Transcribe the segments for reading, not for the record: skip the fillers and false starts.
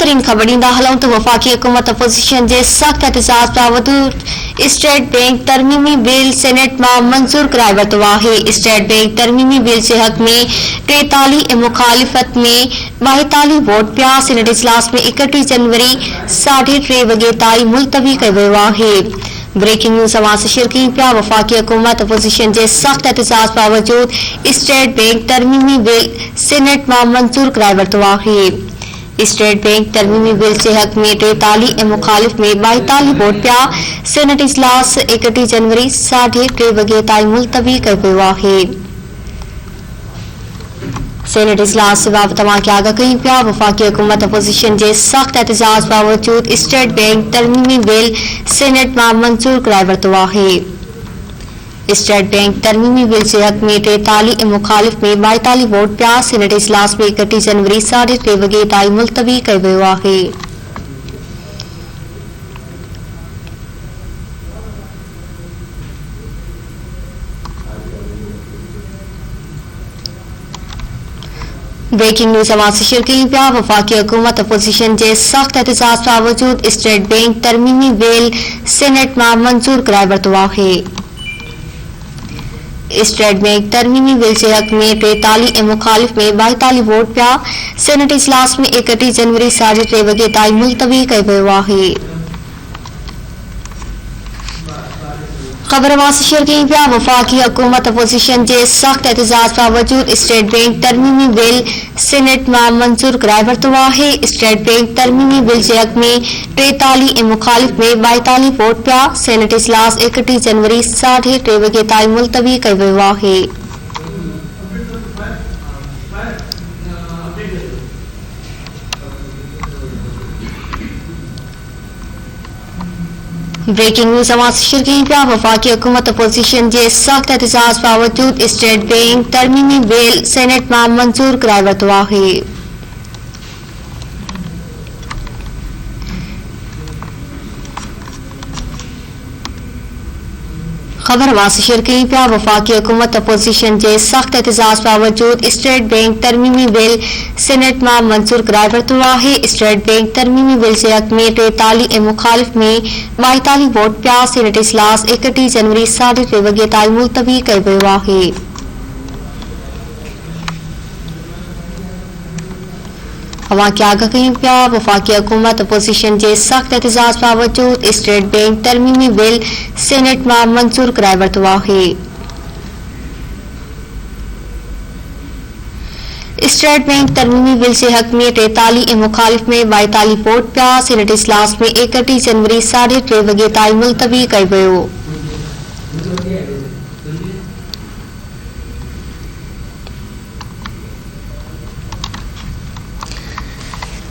तरीन खबर ॾींदा हलूं त वफ़ाक़ी हुकूमत अपोज़िशन जे सख़्त एहतजाज बावजूद स्टेट बैंक तरमीमी बिल सेनेट मां मंज़ूर कराए वरितो आहे। स्टेट बैंक तरमीमी बिल जे हक़ में 43 ऐं मुखालिफ़त में 42 वोट पिया। सेनेट इजलास में 31 जनवरी 3:30 वॻे ताईं मुलतवी कयो वियो आहे। ब्रेकिंग न्यूज़ आवाज़ शिरकीन पिया। वफ़ाक़ी हुकूमत अपोज़िशन जे सख़्त एहतजाज बावजूद स्टेट बैंक तरमीमी बिल सेनेट मां मंज़ूर कराए वरितो आहे। स्टेट बैंक तरमीमी बिल जे हक़ में 43 ऐं मुखालिफ़ में 42 वोट पिया। सेनेट इजलास 31 जनवरी 3:30 वॻे ताईं मुलतवी कयो वियो आहे। सेनेट इजलास बाबति तव्हांखे आगाह कयूं पिया। वफ़ाक़ी हुकूमत अपोज़िशन जे सख़्त एहतजाज बावजूद स्टेट बैंक तरमीमी बिल सेनेट मां मंज़ूर कराए वरितो आहे। स्टेट बैंक तरमीमी बिल जे हक़ में 43 ऐं मुखालिफ़ में 42 वोट पिया। सेनेट इजलास में 31 जनवरी 3:30 वॻे ताईं मुलतवी कयो वियो आहे। ब्रेकिंग न्यूज़ आवाज़ शिरकीन पिया। वफ़ाक़ी हुकूमत अपोज़िशन जे सख़्त एहतजाज बावजूद स्टेट बैंक तरमीमी बिल सेनेट मां मंज़ूर कराए वरितो आहे। स्टेट बैंक तरमीमी बिल जे हक़ में 43 ऐं मुखालिफ़ में 42 वोट पिया। सेनेट इजलास में 31 जनवरी 3:30 वॻे ताईं मुलतवी कयो वियो आहे। खबर आवाज़ शिरकीन पिया। वफ़ाक़ी हुकूमत अपोज़िशन जे सख़्त एहतजाज बावजूद स्टेट बैंक तरमीमी बिल सेनेट मां मंज़ूर कराए वरितो आहे। स्टेट बैंक तरमीमी बिल जे हक़ में 43 ऐं मुखालिफ़ में 42 वोट पिया। सेनेट इजलास 31 जनवरी 3:30 वॻे ताईं मुलतवी कयो वियो आहे। ब्रेकिंग न्यूज़ आवाज़ शिरकीन पिया। वफ़ाक़ी हुकूमत अपोज़िशन जे सख़्त एहतजाज बावजूद स्टेट बैंक तरमीमी बिल सेनेट मां मंज़ूर कराए वरितो आहे। खबर आवाज़ शिरकीन पिया। वफ़ाक़ी हुकूमत अपोज़िशन जे सख़्त एहतजाज बावजूद स्टेट बैंक तरमीमी बिल सेनेट मां मंज़ूर कराए वरितो आहे। स्टेट बैंक तरमीमी बिल जे हक़ में 43 ऐं मुखालिफ़ में 42 वोट पिया। सेनेट इजलास 31 जनवरी 3:30 वॻे ताईं मुलतवी कयो वियो आहे। तव्हांखे आगाह कयूं पिया। वफ़ाक़ी हुकूमत अपोज़िशन जे सख़्त एहतजाज बावजूद स्टेट बैंक तरमीमी बिल सेनेट मां मंज़ूर कराए वरितो आहे। स्टेट बैंक तरमीमी बिल जे हक़ में 43 ऐं मुखालिफ़ में 42 वोट पिया। सेनेट इजलास में 31 जनवरी 3:30 वॻे ताईं मुलतवी कयो वियो।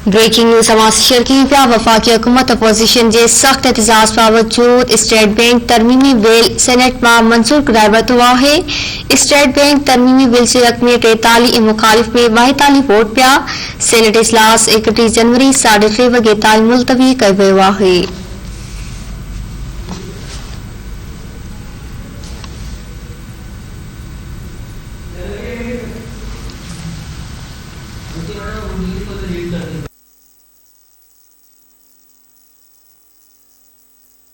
ब्रेकिंग न्यूज़ आवाज़ शिरकीन पिया। वफ़ाक़ी हुकूमत अपोज़िशन जे सख़्त एहतजाज बावजूद स्टेट बैंक तरमीमी बिल सेनेट मां मंज़ूर कराए वरितो आहे। स्टेट बैंक तरमीमी बिल जे हक़ में 43 ऐं मुखालिफ़ में 42 वोट पिया। सेनेट इजलास 31 जनवरी 3:30 वॻे ताईं मुलतवी कयो वियो आहे।